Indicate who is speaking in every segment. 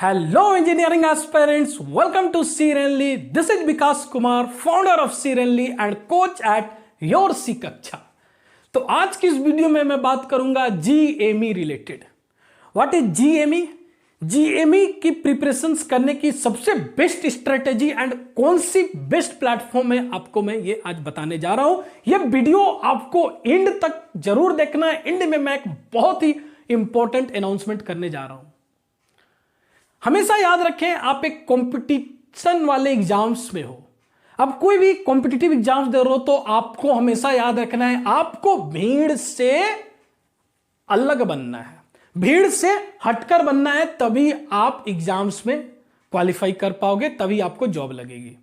Speaker 1: Hello engineering aspirants, welcome to Serenly. This is Vikas Kumar, founder of Serenly and coach at Your C कक्षा। तो आज की इस video में मैं बात करूंगा GME related. What is GME? GME की प्रिपरेशंस करने की सबसे बेस्ट स्ट्रेटेजी एंड कौन सी बेस्ट प्लेटफॉर्म है आपको मैं ये आज बताने जा रहा हूं। ये वीडियो आपको एंड तक जरूर देखना है। एंड में मैं एक बहुत ही इंपॉर्टेंट अनाउंसमेंट करने जा रहा हूं। हमेशा याद रखें, आप एक कंपटीशन वाले एग्जाम्स में हो, आप कोई भी कॉम्पिटिटिव एग्जाम्स दे रहे हो, तो आपको हमेशा याद रखना है आपको भीड़ से अलग बनना है, भीड़ से हटकर बनना है, तभी आप एग्जाम्स में क्वालिफाई कर पाओगे, तभी आपको जॉब लगेगी।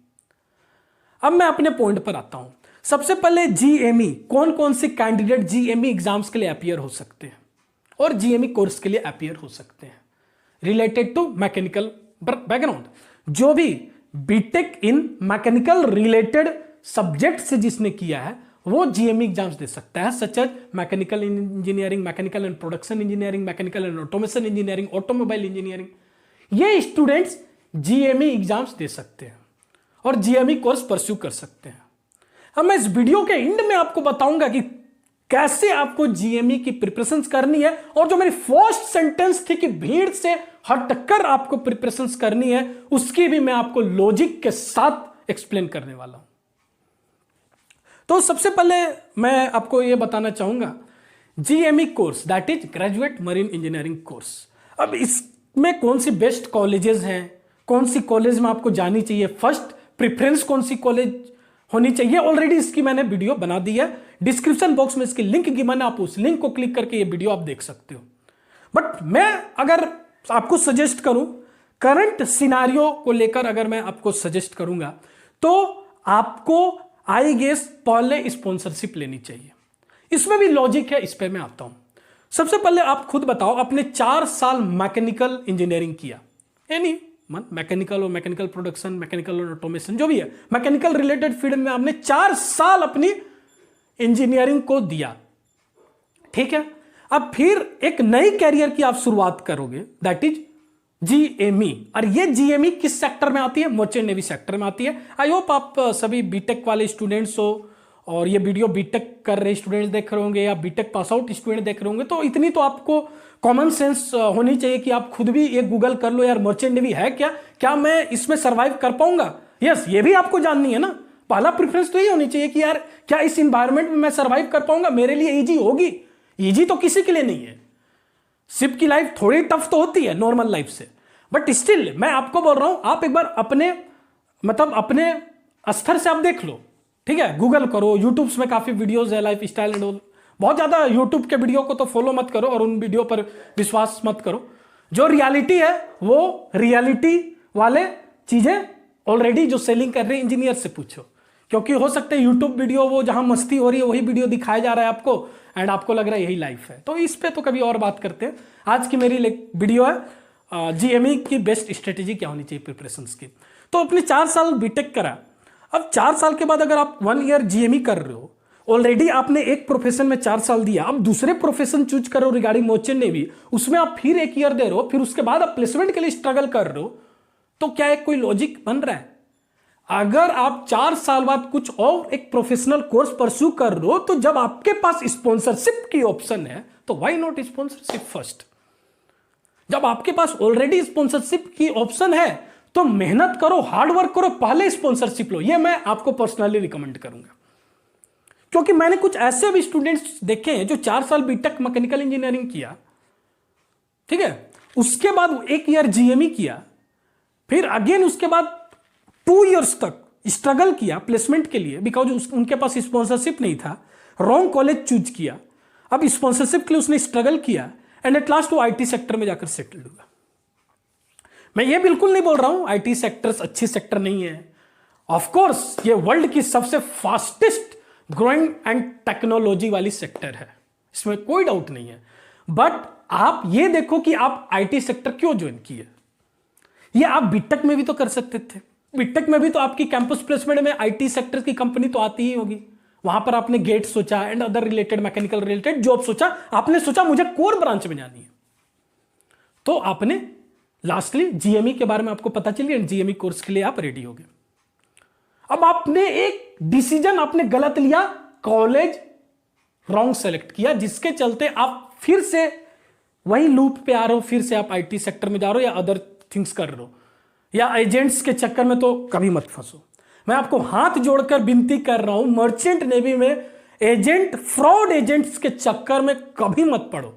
Speaker 1: अब मैं अपने पॉइंट पर आता हूं। सबसे पहले GME, कौन कौन से कैंडिडेट GME एग्जाम्स के लिए अपीयर हो सकते हैं और GME कोर्स के लिए अपीयर हो सकते हैं रिलेटेड टू मैकेनिकल बैकग्राउंड। जो भी BTech in mechanical related subject से जिसने किया है वो GME एग्जाम्स दे सकता है, such as mechanical engineering, mechanical and production engineering, mechanical and automation engineering, automobile engineering. ये स्टूडेंट्स GME एग्जाम्स दे सकते हैं और GME कोर्स परस्यू कर सकते हैं। अब मैं इस वीडियो के एंड में आपको बताऊंगा कि कैसे आपको GME की प्रिपरेशंस करनी है, और जो मेरी फर्स्ट सेंटेंस थी कि भीड़ से हटकर आपको प्रिपरेशंस करनी है, उसकी भी मैं आपको लॉजिक के साथ एक्सप्लेन करने वाला हूं। तो सबसे पहले मैं आपको यह बताना चाहूंगा GME course, that is graduate marine engineering course. अब इसमें कौन सी बेस्ट कॉलेजेस हैं, कौन सी कॉलेज में आपको जानी चाहिए, फर्स्ट प्रिफरेंस कौन सी कॉलेज होनी चाहिए, ऑलरेडी इसकी मैंने वीडियो बना दी है। डिस्क्रिप्शन बॉक्स में इसकी लिंक गिवन है, आप उस लिंक को क्लिक करके ये वीडियो आप देख सकते हो। बट मैं अगर आपको सजेस्ट करूं, करंट सिनारियो को लेकर अगर मैं आपको सजेस्ट करूंगा, तो आपको आई गेस पहले स्पॉन्सरशिप लेनी चाहिए। इसमें भी लॉजिक है, इस पर मैं आता हूं। सबसे पहले आप खुद बताओ, आपने 4 साल मैकेनिकल इंजीनियरिंग किया, यानी मैकेनिकल और मैकेनिकल प्रोडक्शन, मैकेनिकल और ऑटोमेशन, जो भी है मैकेनिकल रिलेटेड फील्ड में आपने 4 साल अपनी इंजीनियरिंग को दिया, ठीक है। अब फिर एक नई कैरियर की आप शुरुआत करोगे, दैट इज GME। और ये GME किस सेक्टर में आती है? मर्चेंट नेवी सेक्टर में आती है। आई होप आप सभी बीटेक वाले स्टूडेंट्स हो और ये वीडियो बीटेक कर रहे स्टूडेंट्स देख रहे होंगे या बीटेक पास आउट स्टूडेंट देख रहे होंगे, तो इतनी तो आपको कॉमन सेंस होनी चाहिए कि आप खुद भी ये गूगल कर लो, यार मर्चेंट नेवी है क्या मैं इसमें सर्वाइव कर पाऊंगा। यस, ये भी आपको जाननी है ना। पहला प्रेफरेंस तो ये होनी चाहिए कि यार क्या इस इंवायरमेंट में मैं सर्वाइव कर पाऊंगा, मेरे लिए इजी होगी। इजी तो किसी के लिए नहीं है, शिप की लाइफ थोड़ी टफ तो होती है नॉर्मल लाइफ से, बट स्टिल मैं आपको बोल रहा हूं, आप एक बार अपने स्तर से आप देख लो, ठीक है। गूगल करो, यूट्यूब में काफी वीडियोस है, लाइफ स्टाइल एंड ऑल। बहुत ज्यादा यूट्यूब के वीडियो को तो फॉलो मत करो और उन वीडियो पर विश्वास मत करो। जो रियलिटी है वो रियलिटी वाले चीजें ऑलरेडी जो सेलिंग कर रहे हैं इंजीनियर से पूछो, क्योंकि हो सकता है यूट्यूब वीडियो वो जहां मस्ती हो रही है वही वीडियो दिखाया जा रहा है आपको, एंड आपको लग रहा है यही लाइफ है। तो इस पे तो कभी और बात करते हैं। आज की मेरी वीडियो है GME की बेस्ट स्ट्रेटेजी क्या होनी चाहिए प्रिपरेशंस की। तो अपने 4 साल बीटेक करा, अब 4 साल के बाद अगर आप 1 ईयर GME कर रहे हो, ऑलरेडी आपने एक प्रोफेशन में 4 साल दिया, अब दूसरे प्रोफेशन चूज करो रिगार्डिंग मर्चेंट नेवी, उसमें आप फिर 1 ईयर दे रहे हो, फिर उसके बाद आप प्लेसमेंट के लिए स्ट्रगल कर रहे हो, तो क्या एक कोई लॉजिक बन रहा है? अगर आप 4 साल बाद कुछ और एक प्रोफेशनल कोर्स परस्यू कर रहे हो, तो जब आपके पास स्पॉन्सरशिप की ऑप्शन है, तो व्हाई नॉट स्पॉन्सरशिप फर्स्ट? जब आपके पास ऑलरेडी स्पॉन्सरशिप की ऑप्शन है, तो मेहनत करो, हार्ड वर्क करो, पहले स्पॉन्सरशिप लो। ये मैं आपको पर्सनली रिकमेंड करूंगा, क्योंकि मैंने कुछ ऐसे भी स्टूडेंट्स देखे हैं जो 4 साल बीटेक मैकेनिकल इंजीनियरिंग किया, ठीक है, उसके बाद 1 ईयर GME किया, फिर अगेन उसके बाद 2 इयर्स तक स्ट्रगल किया प्लेसमेंट के लिए, बिकॉज उनके पास स्पॉन्सरशिप नहीं था, रॉन्ग कॉलेज चूज किया, अब स्पॉन्सरशिप के लिए उसने स्ट्रगल किया, एंड एट लास्ट वो IT सेक्टर में जाकर सेटल हुआ। मैं ये बिल्कुल नहीं बोल रहा हूं IT सेक्टर्स अच्छी सेक्टर नहीं है, ऑफ कोर्स ये वर्ल्ड की सबसे फास्टेस्ट ग्रोइंग एंड टेक्नोलॉजी वाली सेक्टर है, इसमें कोई डाउट नहीं है। बट आप ये देखो कि आप IT सेक्टर क्यों ज्वाइन किए। ये आप बीटेक में भी तो कर सकते थे, बीटेक में भी तो आपकी कैंपस प्लेसमेंट में IT सेक्टर की कंपनी तो आती ही होगी, वहां पर आपने गेट सोचा and other related mechanical related job सोचा, आपने सोचा मुझे कोर ब्रांच में जानी है, तो आपने लास्टली जीएमई के बारे में आपको पता चल गया, जीएमई कोर्स के लिए आप रेडी हो गए। अब आपने एक डिसीजन आपने गलत लिया, कॉलेज रॉन्ग सेलेक्ट किया, जिसके चलते आप फिर से वही लूप पे आ रहे हो, फिर से आप आईटी सेक्टर में जा रहे हो या अदर थिंग्स कर रहे हो, या एजेंट्स के चक्कर में तो कभी मत फंसो। मैं आपको हाथ जोड़कर विनती कर रहा हूं, मर्चेंट नेवी में एजेंट, फ्रॉड एजेंट्स के चक्कर में कभी मत पड़ो।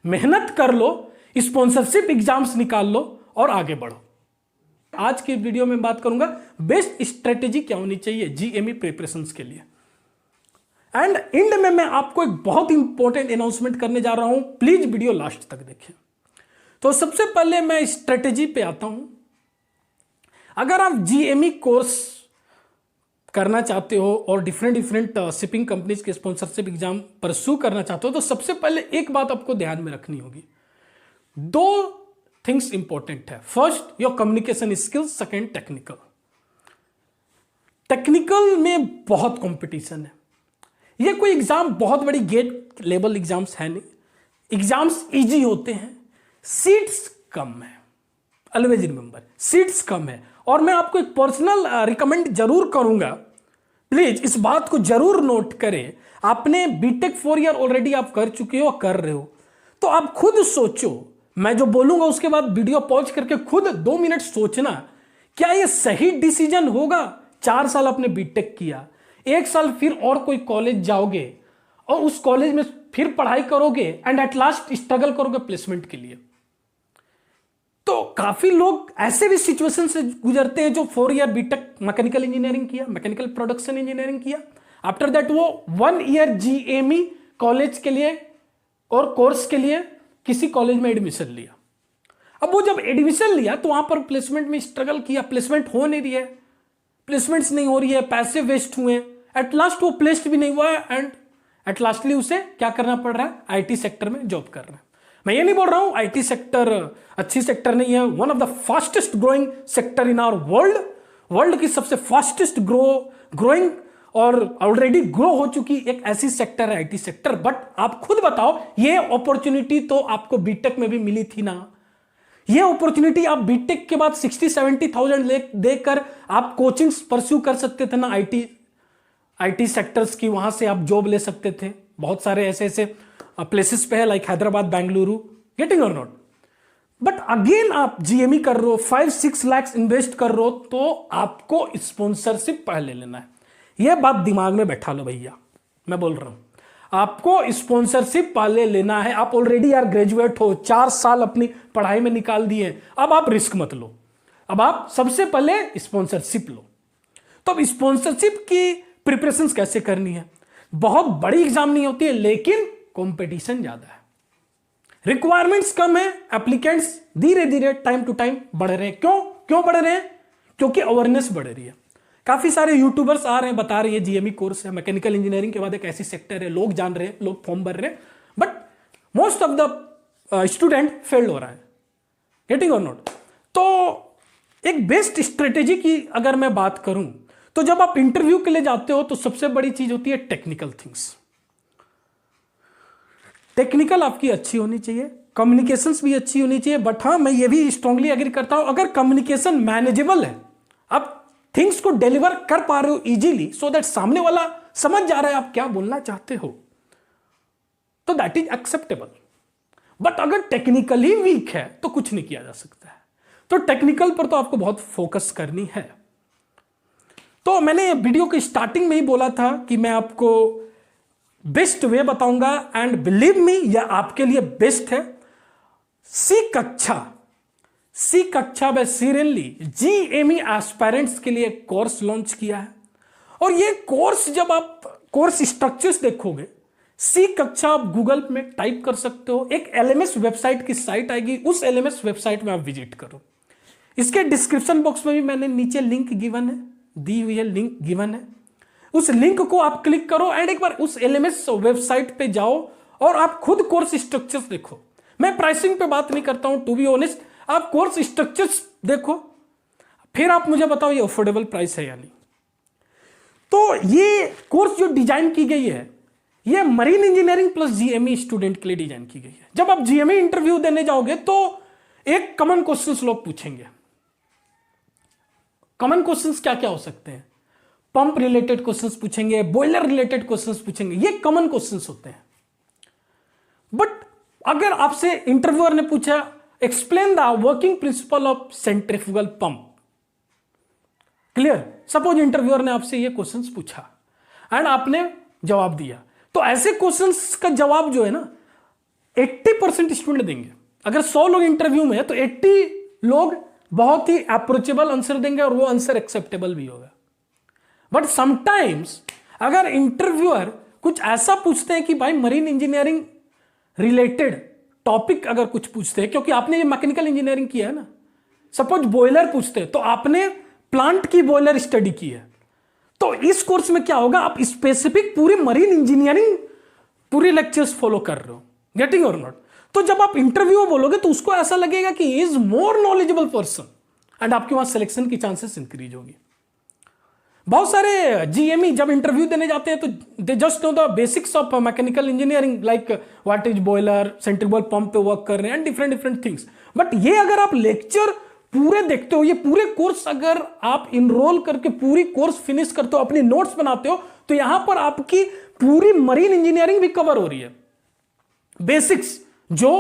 Speaker 1: मेहनत कर लो, स्पॉन्सरशिप एग्जाम्स निकाल लो और आगे बढ़ो। आज की वीडियो में बात करूंगा बेस्ट स्ट्रेटेजी क्या होनी चाहिए जीएमई प्रिपरेशंस के लिए। एंड एंड में मैं आपको एक बहुत इंपॉर्टेंट अनाउंसमेंट करने जा रहा हूं, प्लीज वीडियो लास्ट तक देखें। तो सबसे पहले मैं स्ट्रेटेजी पे आता हूं। अगर आप जीएमई कोर्स करना चाहते हो और डिफरेंट शिपिंग कंपनीज के स्पॉन्सरशिप एग्जाम परस्यू करना चाहते हो, तो सबसे पहले एक बात आपको ध्यान में रखनी होगी। दो थिंग्स इंपॉर्टेंट है। First your communication skills, second technical. Technical में बहुत कंपटीशन है। ये कोई एग्जाम बहुत बड़ी गेट लेवल एग्जाम्स है नहीं, एग्जाम्स इजी होते हैं, सीट्स कम है। ऑलवेज रिमेंबर, सीट्स कम है। और मैं आपको एक पर्सनल रिकमेंड जरूर करूंगा, प्लीज इस बात को जरूर नोट करें। आपने बीटेक 4 ईयर ऑलरेडी आप कर चुके हो, कर रहे हो, तो आप खुद सोचो, मैं जो बोलूंगा उसके बाद वीडियो पॉज करके खुद 2 मिनट सोचना, क्या ये सही डिसीजन होगा। 4 साल आपने बीटेक किया, 1 साल फिर और कोई कॉलेज जाओगे और उस कॉलेज में फिर पढ़ाई करोगे एंड एट लास्ट स्ट्रगल करोगे प्लेसमेंट के लिए। तो काफी लोग ऐसे भी सिचुएशन से गुजरते हैं जो 4 ईयर बीटेक मैकेनिकल इंजीनियरिंग किया, मैकेनिकल प्रोडक्शन इंजीनियरिंग किया, आफ्टर दैट वो 1 ईयर जीएमई कॉलेज के लिए और कोर्स के लिए किसी कॉलेज में एडमिशन लिया। अब वो जब एडमिशन लिया तो वहां पर प्लेसमेंट में स्ट्रगल किया, प्लेसमेंट हो नहीं रही है, प्लेसमेंट्स नहीं हो रही है, पैसे वेस्ट हुए, एट लास्ट वो प्लेस्ड भी नहीं हुआ है एंड एट लास्टली उसे क्या करना पड़ रहा है, आईटी सेक्टर में जॉब कर रहा है। मैं ये नहीं बोल रहा हूं आईटी सेक्टर अच्छी सेक्टर नहीं है, one of the fastest growing sector in our world की सबसे फास्टेस्ट ग्रोइंग और ऑलरेडी ग्रो हो चुकी एक ऐसी सेक्टर है आईटी सेक्टर। बट आप खुद बताओ, ये अपॉर्चुनिटी तो आपको बीटेक में भी मिली थी ना। ये अपॉर्चुनिटी आप बीटेक के बाद 60-70,000 देकर आप कोचिंग्स परस्यू कर सकते थे ना आईटी सेक्टर्स की, वहां से आप जॉब ले सकते थे। बहुत सारे ऐसे प्लेसेस पे है लाइक हैदराबाद, बेंगलुरु, गेटिंग और नॉट। बट अगेन आप जीएमई कर रहे हो, 5-6 लाख इन्वेस्ट कर रहे हो, तो आपको स्पॉन्सरशिप पहले लेना है। यह बात दिमाग में बैठा लो भैया, मैं बोल रहा हूं आपको स्पॉन्सरशिप पहले लेना है। आप ऑलरेडी यार ग्रेजुएट हो, 4 साल अपनी पढ़ाई में निकाल दिए, अब आप रिस्क मत लो, अब आप सबसे पहले स्पॉन्सरशिप लो। तो अब स्पॉन्सरशिप की प्रिपरेशन कैसे करनी है। बहुत बड़ी एग्जाम नहीं होती है, लेकिन कंपटीशन ज्यादा है, रिक्वायरमेंट्स कम है, एप्लीकेंट्स धीरे धीरे टाइम टू टाइम बढ़ रहे हैं। क्यों बढ़ रहे हैं? क्योंकि अवेयरनेस बढ़ रही है। काफी सारे यूट्यूबर्स आ रहे हैं, बता रहे हैं जीएमई कोर्स है, मैकेनिकल इंजीनियरिंग के बाद एक ऐसी सेक्टर है, लोग जान रहे हैं, लोग फॉर्म भर रहे हैं, but most of the student failed हो रहा है, गेटिंग और नॉट। तो एक बेस्ट स्ट्रेटेजी की अगर मैं बात करूं, तो जब आप इंटरव्यू के लिए जाते हो तो सबसे बड़ी चीज होती है टेक्निकल थिंग्स। टेक्निकल आपकी अच्छी होनी चाहिए, कम्युनिकेशंस भी अच्छी होनी चाहिए। बट हाँ, मैं ये भी स्ट्रांगली एग्री करता हूं, अगर कम्युनिकेशन मैनेजेबल है, आप थिंग्स को डिलीवर कर पा रहे हो इजीली, सो दैट सामने वाला समझ जा रहा है आप क्या बोलना चाहते हो, तो दैट इज एक्सेप्टेबल। बट अगर टेक्निकली वीक है तो कुछ नहीं किया जा सकता है। तो टेक्निकल पर तो आपको बहुत फोकस करनी है। तो मैंने वीडियो के स्टार्टिंग में ही बोला था कि मैं आपको बेस्ट वे बताऊंगा, एंड बिलीव मी यह आपके लिए बेस्ट है। सी कक्षा में सीरियसली जीएमई एस्पायरेंट्स के लिए कोर्स लॉन्च किया है। और ये कोर्स जब आप कोर्स स्ट्रक्चर्स देखोगे, सी कक्षा आप गूगल में टाइप कर सकते हो, एक एलएमएस वेबसाइट की साइट आएगी, उस एलएमएस वेबसाइट में आप विजिट करो। इसके डिस्क्रिप्शन बॉक्स में भी मैंने नीचे लिंक गिवन है, दी हुई है, लिंक गिवन है। उस लिंक को आप क्लिक करो एंड एक बार उस एलएमएस वेबसाइट पे जाओ और आप खुद कोर्स स्ट्रक्चर्स देखो। मैं प्राइसिंग पे बात नहीं करता हूं, टू बी ऑनेस्ट, आप कोर्स स्ट्रक्चर्स देखो, फिर आप मुझे बताओ ये अफोर्डेबल प्राइस है या नहीं। तो ये कोर्स जो डिजाइन की गई है, ये marine engineering plus GME student के लिए डिजाइन की गई है। जब आप जीएमई इंटरव्यू देने जाओगे तो एक कॉमन क्वेश्चंस लोग पूछेंगे। कॉमन क्वेश्चंस क्या क्या हो सकते हैं? पंप रिलेटेड क्वेश्चंस पूछेंगे, बॉयलर रिलेटेड क्वेश्चंस पूछेंगे, ये कॉमन क्वेश्चंस होते हैं। बट अगर आपसे इंटरव्यूअर ने पूछा explain the working principle of centrifugal pump, clear, suppose interviewer ने आपसे ये क्वेश्चंस पूछा एंड आपने जवाब दिया, तो ऐसे क्वेश्चंस का जवाब जो है ना 80% स्टूडेंट देंगे। अगर 100 लोग इंटरव्यू में है तो 80 लोग बहुत ही अप्रोचेबल आंसर देंगे और वो आंसर एक्सेप्टेबल भी होगा। बट समटाइम्स अगर इंटरव्यूअर कुछ ऐसा पूछते हैं कि भाई मरीन इंजीनियरिंग रिलेटेड टॉपिक अगर कुछ पूछते हैं, क्योंकि आपने ये मैकेनिकल इंजीनियरिंग किया है ना, सपोज बॉयलर पूछते हैं तो आपने प्लांट की बॉयलर स्टडी की है, तो इस कोर्स में क्या होगा, आप स्पेसिफिक पूरी मरीन इंजीनियरिंग पूरी लेक्चर्स फॉलो कर रहे हो, गेटिंग और नॉट। तो जब आप इंटरव्यू में बोलोगे तो उसको ऐसा लगेगा कि is more knowledgeable person and आपके वहां सिलेक्शन की चांसेस इंक्रीज होगी। बहुत सारे जीएमई जब इंटरव्यू देने जाते हैं तो they just know the basics of mechanical engineering, like what is boiler, centrifugal pump पे वर्क कर रहे हैं एंड डिफरेंट थिंग्स। बट ये अगर आप लेक्चर पूरे देखते हो, ये पूरे कोर्स अगर आप इनरोल करके पूरी कोर्स फिनिश करते हो, अपनी नोट्स बनाते हो, तो यहां पर आपकी पूरी मरीन इंजीनियरिंग भी कवर हो रही है। बेसिक्स जो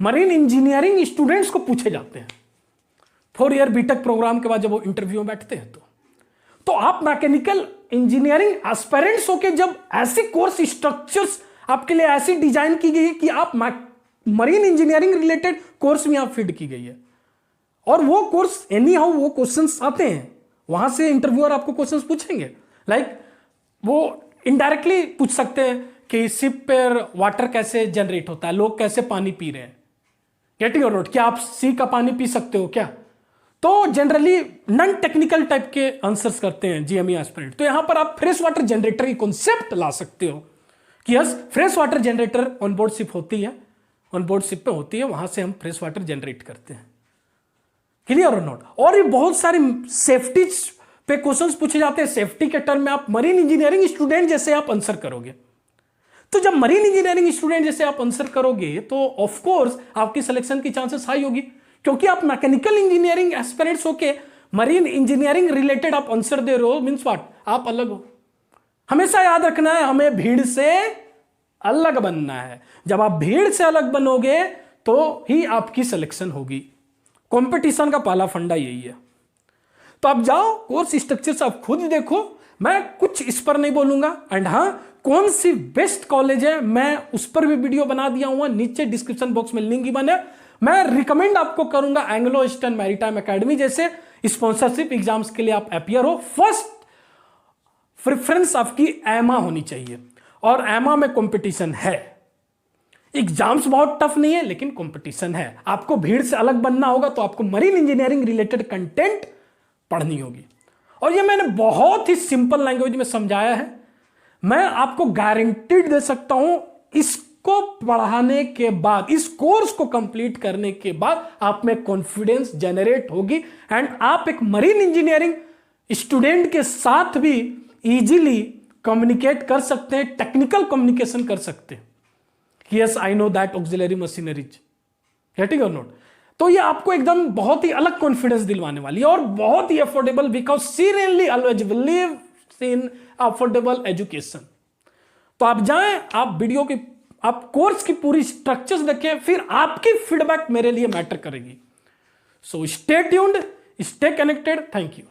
Speaker 1: मरीन इंजीनियरिंग स्टूडेंट्स को पूछे जाते हैं 4 ईयर बीटेक प्रोग्राम के बाद जब वो इंटरव्यू में बैठते हैं, तो आप मैकेनिकल इंजीनियरिंग एस्पिरेंट्स होके जब ऐसी कोर्स स्ट्रक्चर्स आपके लिए ऐसी डिजाइन की गई है कि आप मरीन इंजीनियरिंग रिलेटेड कोर्स में आप फीड की गई है, और वो कोर्स एनी हाउ वो क्वेश्चंस आते हैं, वहां से इंटरव्यूअर आपको क्वेश्चंस पूछेंगे। लाइक वो इनडायरेक्टली पूछ सकते हैं कि शिप पर वाटर कैसे जनरेट होता है, लोग कैसे पानी पी रहे हैं, गेटिंग और नॉट, क्या आप सी का पानी पी सकते हो क्या? तो जनरली नॉन टेक्निकल टाइप के आंसर्स करते हैं जीएमई एस्पिरेंट। तो यहां पर आप फ्रेश वाटर जनरेटर की कॉन्सेप्ट ला सकते हो कि yes fresh water generator on board ship होती है, ऑन बोर्ड शिप पे होती है, वहां से हम फ्रेश वाटर जनरेट करते हैं, क्लियर और नॉट। और भी बहुत सारी सेफ्टी पे क्वेश्चंस पूछे जाते हैं, सेफ्टी के टर्म में आप मरीन इंजीनियरिंग स्टूडेंट जैसे आप आंसर करोगे। तो जब मरीन इंजीनियरिंग स्टूडेंट जैसे आप आंसर करोगे तो ऑफ कोर्स आपकी सिलेक्शन की चांसेस हाई होगी, क्योंकि आप मैकेनिकल इंजीनियरिंग एस्पिरेंट्स होके मरीन इंजीनियरिंग रिलेटेड आप आंसर दे रहे हो, मींस व्हाट, आप अलग हो। हमेशा याद रखना है, हमें भीड़ से अलग बनना है। जब आप भीड़ से अलग बनोगे तो ही आपकी सिलेक्शन होगी। कंपटीशन का पहला फंडा यही है। तो आप जाओ कोर्स स्ट्रक्चर्स आप खुद देखो, मैं कुछ इस पर नहीं बोलूंगा। एंड हाँ, कौन सी बेस्ट कॉलेज है मैं उस पर भी वीडियो बना दिया हूं, नीचे डिस्क्रिप्शन बॉक्स में लिंक गिवन है। मैं रिकमेंड आपको करूंगा एंग्लो ईस्टर्न मैरीटाइम एकेडमी जैसे स्पॉन्सरशिप एग्जाम्स के लिए आप अपियर हो। फर्स्ट प्रेफरेंस आपकी एमा होनी चाहिए, और एमा में कंपटीशन है। एग्जाम्स बहुत टफ नहीं है लेकिन कंपटीशन है। आपको भीड़ से अलग बनना होगा तो आपको मरीन इंजीनियरिंग रिलेटेड कंटेंट पढ़नी होगी। और ये मैंने बहुत ही सिंपल लैंग्वेज में समझाया है। मैं आपको गारंटीड दे सकता हूं, इसको पढ़ाने के बाद, इस कोर्स को कंप्लीट करने के बाद आप में कॉन्फिडेंस जनरेट होगी एंड आप एक मरीन इंजीनियरिंग स्टूडेंट के साथ भी इजीली कम्युनिकेट कर सकते हैं, टेक्निकल कम्युनिकेशन कर सकते हैं। Yes I know that auxiliary machineries, getting और नॉट। तो ये आपको एकदम बहुत ही अलग कॉन्फिडेंस दिलवाने वाली है और बहुत ही affordable, because seriously always believe in affordable education. तो आप जाएं, आप वीडियो की, आप कोर्स की पूरी स्ट्रक्चर्स देखें, फिर आपकी फीडबैक मेरे लिए मैटर करेगी। So stay tuned, stay connected. Thank you.